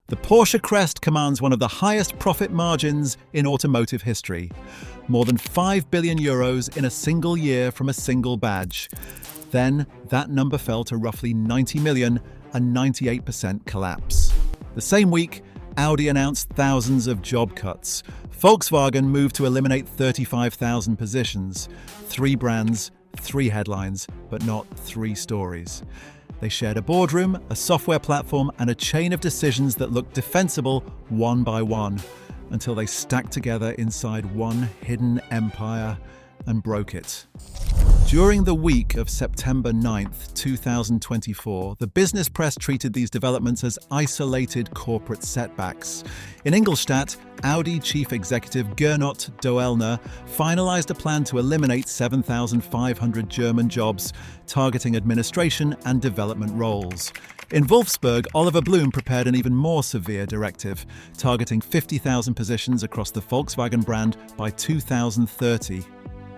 The Porsche crest commands one of the highest profit margins in automotive history. More than 5 billion euros in a single year from a single badge. Then, that number fell to roughly 90 million, a 98% collapse. The same week, Audi announced thousands of job cuts. Volkswagen moved to eliminate 35,000 positions. 3 brands, 3 headlines, but not 3 stories. They shared a boardroom, a software platform, and a chain of decisions that looked defensible one by one, until they stacked together inside one hidden empire and broke it. During the week of September 9th, 2024, the business press treated these developments as isolated corporate setbacks. In Ingolstadt, Audi chief executive Gernot Doellner finalized a plan to eliminate 7,500 German jobs, targeting administration and development roles. In Wolfsburg, Oliver Blume prepared an even more severe directive, targeting 50,000 positions across the Volkswagen brand by 2030.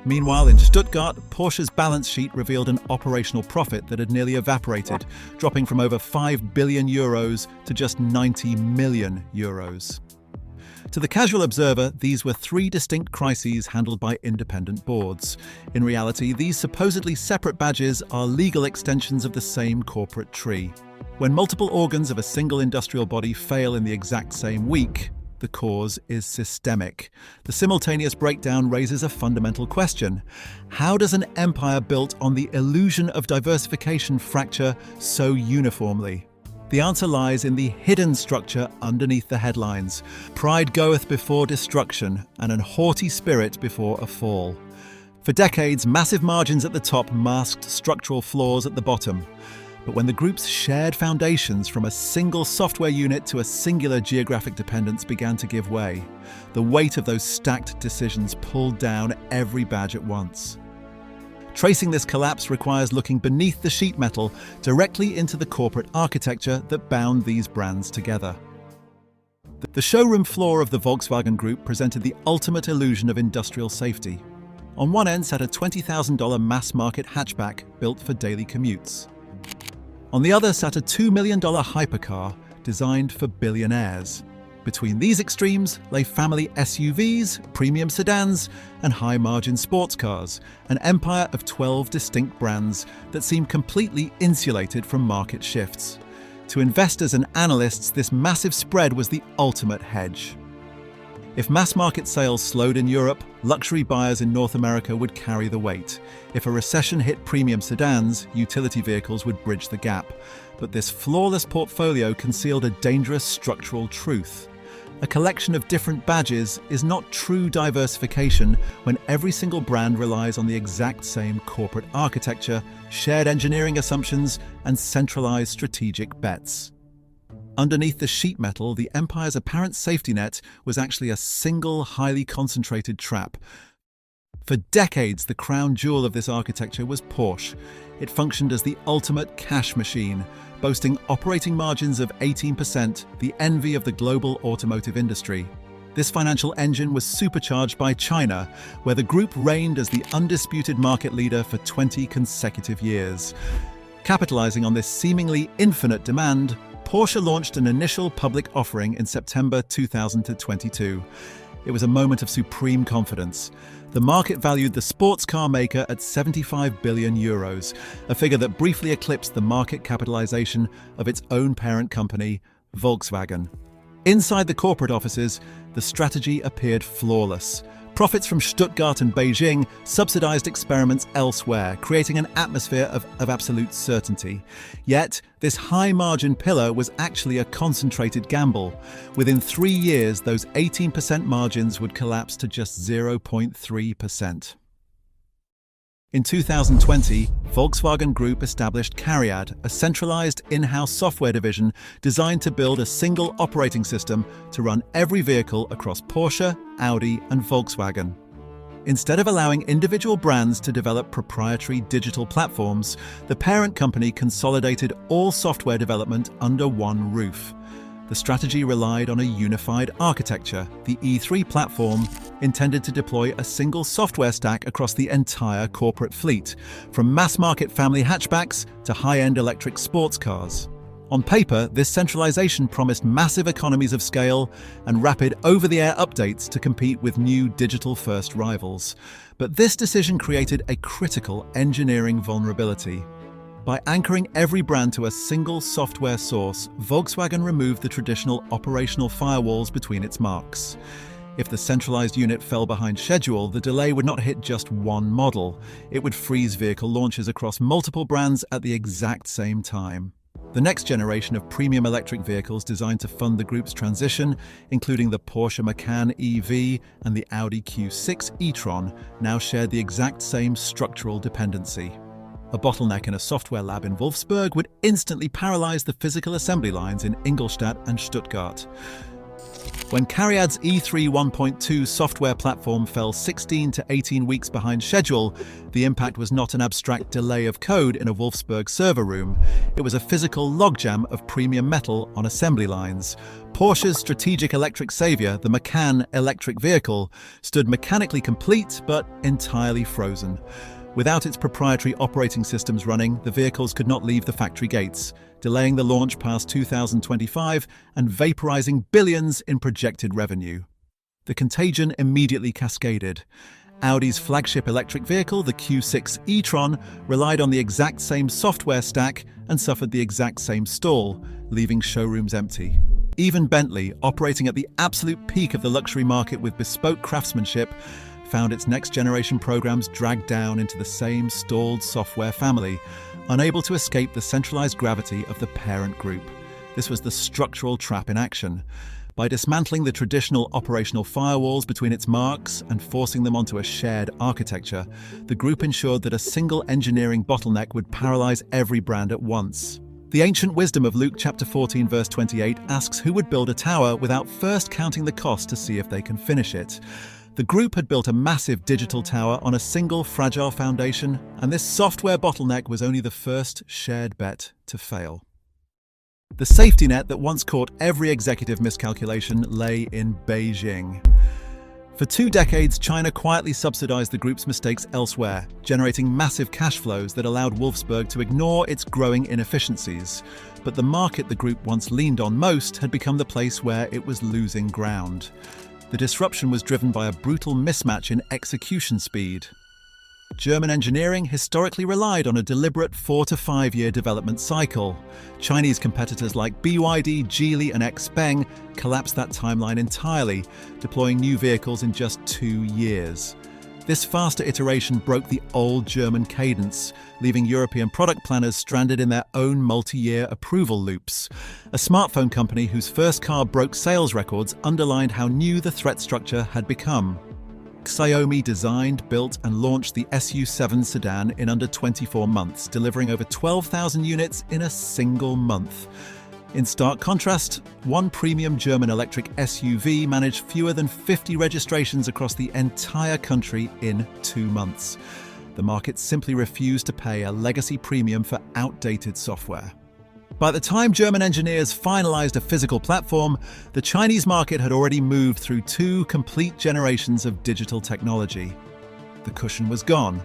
Meanwhile, in Stuttgart, Porsche's balance sheet revealed an operational profit that had nearly evaporated, dropping from over 5 billion euros to just 90 million euros. To the casual observer, these were 3 distinct crises handled by independent boards. In reality, these supposedly separate badges are legal extensions of the same corporate tree. When multiple organs of a single industrial body fail in the exact same week, the cause is systemic. The simultaneous breakdown raises a fundamental question. How does an empire built on the illusion of diversification fracture so uniformly? The answer lies in the hidden structure underneath the headlines. Pride goeth before destruction, and an haughty spirit before a fall. For decades, massive margins at the top masked structural flaws at the bottom. But when the group's shared foundations from a single software unit to a singular geographic dependence began to give way, the weight of those stacked decisions pulled down every badge at once. Tracing this collapse requires looking beneath the sheet metal directly into the corporate architecture that bound these brands together. The showroom floor of the Volkswagen Group presented the ultimate illusion of industrial safety. On one end sat a $20,000 mass-market hatchback built for daily commutes. On the other sat a $2 million hypercar designed for billionaires. Between these extremes lay family SUVs, premium sedans, and high-margin sports cars, an empire of 12 distinct brands that seemed completely insulated from market shifts. To investors and analysts, this massive spread was the ultimate hedge. If mass-market sales slowed in Europe, luxury buyers in North America would carry the weight. If a recession hit premium sedans, utility vehicles would bridge the gap. But this flawless portfolio concealed a dangerous structural truth. A collection of different badges is not true diversification when every single brand relies on the exact same corporate architecture, shared engineering assumptions, and centralized strategic bets. Underneath the sheet metal, the empire's apparent safety net was actually a single, highly concentrated trap. For decades, the crown jewel of this architecture was Porsche. It functioned as the ultimate cash machine, boasting operating margins of 18%, the envy of the global automotive industry. This financial engine was supercharged by China, where the group reigned as the undisputed market leader for 20 consecutive years. Capitalizing on this seemingly infinite demand, Porsche launched an initial public offering in September 2022. It was a moment of supreme confidence. The market valued the sports car maker at 75 billion euros, a figure that briefly eclipsed the market capitalization of its own parent company, Volkswagen. Inside the corporate offices, the strategy appeared flawless. Profits from Stuttgart and Beijing subsidized experiments elsewhere, creating an atmosphere of absolute certainty. Yet, this high-margin pillar was actually a concentrated gamble. Within 3 years, those 18% margins would collapse to just 0.3%. In 2020, Volkswagen Group established Cariad, a centralized in-house software division designed to build a single operating system to run every vehicle across Porsche, Audi, and Volkswagen. Instead of allowing individual brands to develop proprietary digital platforms, the parent company consolidated all software development under one roof. The strategy relied on a unified architecture, the E3 platform, intended to deploy a single software stack across the entire corporate fleet, from mass-market family hatchbacks to high-end electric sports cars. On paper, this centralization promised massive economies of scale and rapid over-the-air updates to compete with new digital-first rivals. But this decision created a critical engineering vulnerability. By anchoring every brand to a single software source, Volkswagen removed the traditional operational firewalls between its marques. If the centralized unit fell behind schedule, the delay would not hit just one model. It would freeze vehicle launches across multiple brands at the exact same time. The next generation of premium electric vehicles designed to fund the group's transition, including the Porsche Macan EV and the Audi Q6 e-tron, now shared the exact same structural dependency. A bottleneck in a software lab in Wolfsburg would instantly paralyze the physical assembly lines in Ingolstadt and Stuttgart. When Cariad's E3 1.2 software platform fell 16 to 18 weeks behind schedule, the impact was not an abstract delay of code in a Wolfsburg server room. It was a physical logjam of premium metal on assembly lines. Porsche's strategic electric savior, the Macan electric vehicle, stood mechanically complete but entirely frozen. Without its proprietary operating systems running, the vehicles could not leave the factory gates, delaying the launch past 2025 and vaporizing billions in projected revenue. The contagion immediately cascaded. Audi's flagship electric vehicle, the Q6 e-tron, relied on the exact same software stack and suffered the exact same stall, leaving showrooms empty. Even Bentley, operating at the absolute peak of the luxury market with bespoke craftsmanship, found its next-generation programs dragged down into the same stalled software family, unable to escape the centralized gravity of the parent group. This was the structural trap in action. By dismantling the traditional operational firewalls between its marques and forcing them onto a shared architecture, the group ensured that a single engineering bottleneck would paralyze every brand at once. The ancient wisdom of Luke chapter 14 verse 28 asks who would build a tower without first counting the cost to see if they can finish it. The group had built a massive digital tower on a single fragile foundation, and this software bottleneck was only the first shared bet to fail. The safety net that once caught every executive miscalculation lay in Beijing. For 2 decades, China quietly subsidized the group's mistakes elsewhere, generating massive cash flows that allowed Wolfsburg to ignore its growing inefficiencies. But the market the group once leaned on most had become the place where it was losing ground. The disruption was driven by a brutal mismatch in execution speed. German engineering historically relied on a deliberate 4 to 5 year development cycle. Chinese competitors like BYD, Geely and Xpeng collapsed that timeline entirely, deploying new vehicles in just 2 years. This faster iteration broke the old German cadence, leaving European product planners stranded in their own multi-year approval loops. A smartphone company whose first car broke sales records underlined how new the threat structure had become. Xiaomi designed, built and launched the SU7 sedan in under 24 months, delivering over 12,000 units in a single month. In stark contrast, one premium German electric SUV managed fewer than 50 registrations across the entire country in 2 months. The market simply refused to pay a legacy premium for outdated software. By the time German engineers finalized a physical platform, the Chinese market had already moved through 2 complete generations of digital technology. The cushion was gone.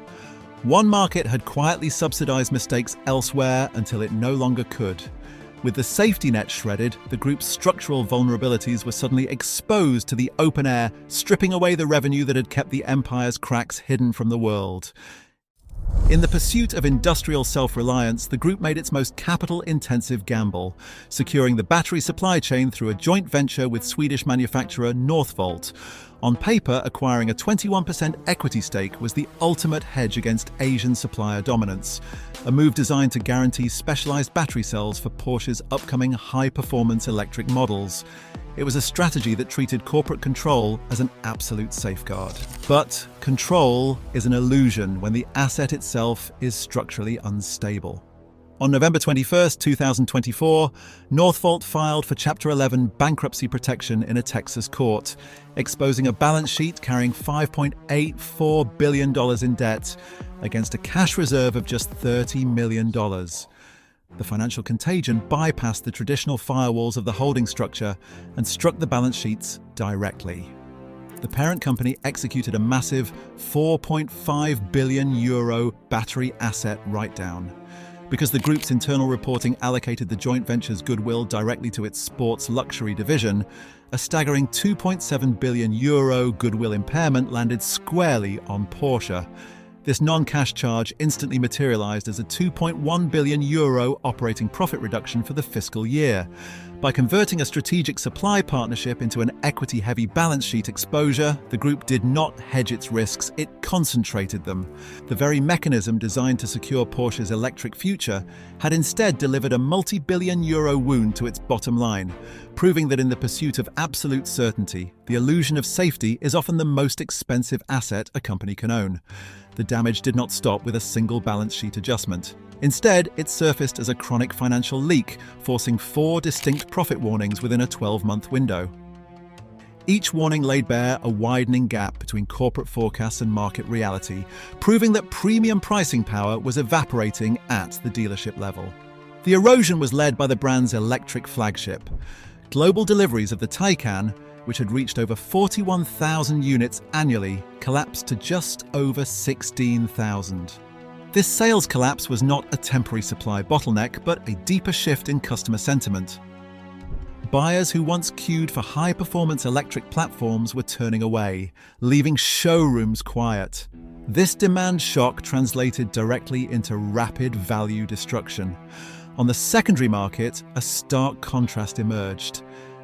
One market had quietly subsidized mistakes elsewhere until it no longer could. With the safety net shredded, the group's structural vulnerabilities were suddenly exposed to the open air, stripping away the revenue that had kept the empire's cracks hidden from the world. In the pursuit of industrial self-reliance, the group made its most capital-intensive gamble, securing the battery supply chain through a joint venture with Swedish manufacturer Northvolt. On paper, acquiring a 21% equity stake was the ultimate hedge against Asian supplier dominance, a move designed to guarantee specialized battery cells for Porsche's upcoming high-performance electric models. It was a strategy that treated corporate control as an absolute safeguard. But control is an illusion when the asset itself is structurally unstable. On November 21, 2024, Northvolt filed for Chapter 11 bankruptcy protection in a Texas court, exposing a balance sheet carrying $5.84 billion in debt against a cash reserve of just $30 million. The financial contagion bypassed the traditional firewalls of the holding structure and struck the balance sheets directly. The parent company executed a massive €4.5 billion battery asset write-down. Because the group's internal reporting allocated the joint venture's goodwill directly to its sports luxury division, a staggering €2.7 billion goodwill impairment landed squarely on Porsche. This non-cash charge instantly materialized as a €2.1 billion operating profit reduction for the fiscal year. By converting a strategic supply partnership into an equity-heavy balance sheet exposure, the group did not hedge its risks, it concentrated them. The very mechanism designed to secure Porsche's electric future had instead delivered a multi-billion euro wound to its bottom line, proving that in the pursuit of absolute certainty, the illusion of safety is often the most expensive asset a company can own. The damage did not stop with a single balance sheet adjustment. Instead, it surfaced as a chronic financial leak, forcing 4 distinct profit warnings within a 12-month window. Each warning laid bare a widening gap between corporate forecasts and market reality, proving that premium pricing power was evaporating at the dealership level. The erosion was led by the brand's electric flagship. Global deliveries of the Taycan, which had reached over 41,000 units annually, collapsed to just over 16,000. This sales collapse was not a temporary supply bottleneck, but a deeper shift in customer sentiment. Buyers who once queued for high-performance electric platforms were turning away, leaving showrooms quiet. This demand shock translated directly into rapid value destruction. On the secondary market, a stark contrast emerged.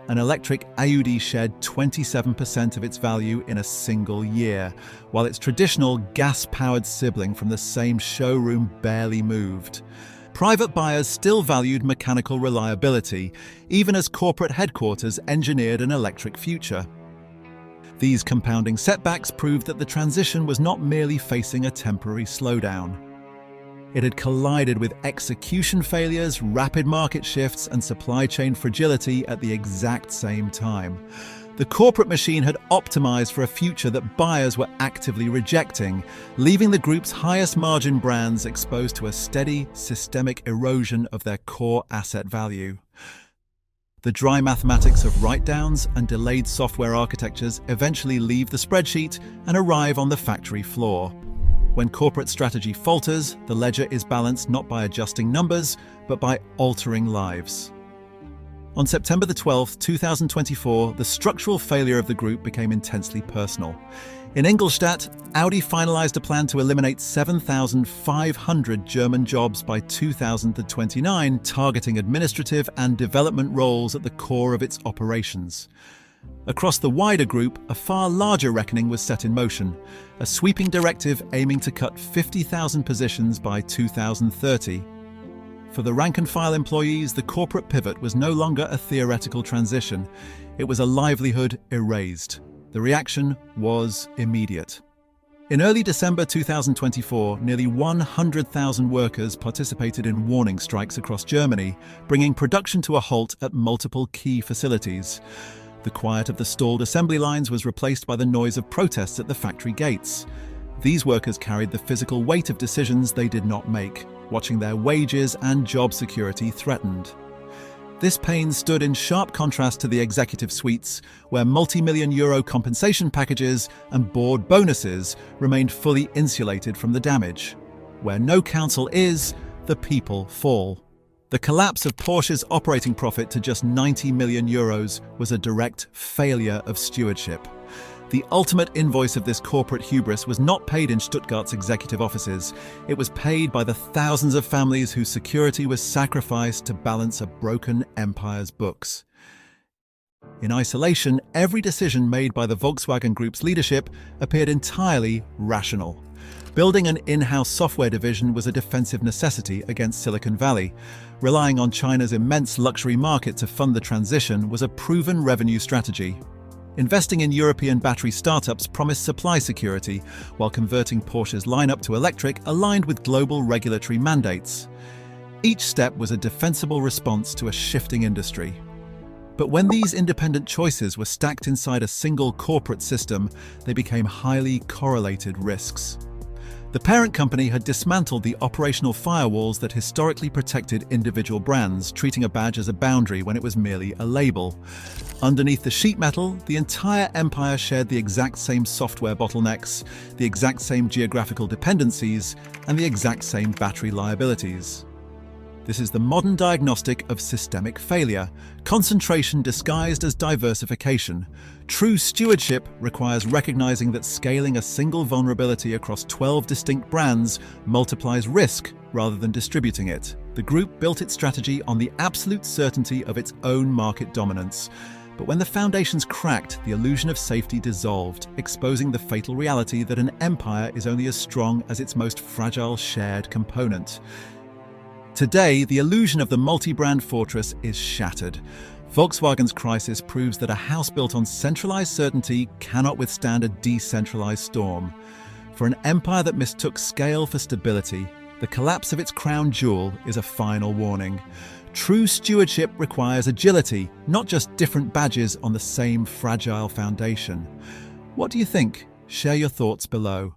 An electric Audi shed 27% of its value in a single year, while its traditional gas-powered sibling from the same showroom barely moved. Private buyers still valued mechanical reliability, even as corporate headquarters engineered an electric future. These compounding setbacks proved that the transition was not merely facing a temporary slowdown. It had collided with execution failures, rapid market shifts, and supply chain fragility at the exact same time. The corporate machine had optimized for a future that buyers were actively rejecting, leaving the group's highest margin brands exposed to a steady, systemic erosion of their core asset value. The dry mathematics of write-downs and delayed software architectures eventually leave the spreadsheet and arrive on the factory floor. When corporate strategy falters, the ledger is balanced not by adjusting numbers, but by altering lives. On September 12, 2024, the structural failure of the group became intensely personal. In Ingolstadt, Audi finalized a plan to eliminate 7,500 German jobs by 2029, targeting administrative and development roles at the core of its operations. Across the wider group, a far larger reckoning was set in motion, a sweeping directive aiming to cut 50,000 positions by 2030. For the rank-and-file employees, the corporate pivot was no longer a theoretical transition. It was a livelihood erased. The reaction was immediate. In early December 2024, nearly 100,000 workers participated in warning strikes across Germany, bringing production to a halt at multiple key facilities. The quiet of the stalled assembly lines was replaced by the noise of protests at the factory gates. These workers carried the physical weight of decisions they did not make, watching their wages and job security threatened. This pain stood in sharp contrast to the executive suites, where multi-million euro compensation packages and board bonuses remained fully insulated from the damage. Where no council is, the people fall. The collapse of Porsche's operating profit to just €90 million was a direct failure of stewardship. The ultimate invoice of this corporate hubris was not paid in Stuttgart's executive offices. It was paid by the thousands of families whose security was sacrificed to balance a broken empire's books. In isolation, every decision made by the Volkswagen Group's leadership appeared entirely rational. Building an in-house software division was a defensive necessity against Silicon Valley. Relying on China's immense luxury market to fund the transition was a proven revenue strategy. Investing in European battery startups promised supply security, while converting Porsche's lineup to electric aligned with global regulatory mandates. Each step was a defensible response to a shifting industry. But when these independent choices were stacked inside a single corporate system, they became highly correlated risks. The parent company had dismantled the operational firewalls that historically protected individual brands, treating a badge as a boundary when it was merely a label. Underneath the sheet metal, the entire empire shared the exact same software bottlenecks, the exact same geographical dependencies, and the exact same battery liabilities. This is the modern diagnostic of systemic failure, concentration disguised as diversification. True stewardship requires recognizing that scaling a single vulnerability across 12 distinct brands multiplies risk rather than distributing it. The group built its strategy on the absolute certainty of its own market dominance. But when the foundations cracked, the illusion of safety dissolved, exposing the fatal reality that an empire is only as strong as its most fragile shared component. Today, the illusion of the multi-brand fortress is shattered. Volkswagen's crisis proves that a house built on centralized certainty cannot withstand a decentralized storm. For an empire that mistook scale for stability, the collapse of its crown jewel is a final warning. True stewardship requires agility, not just different badges on the same fragile foundation. What do you think? Share your thoughts below.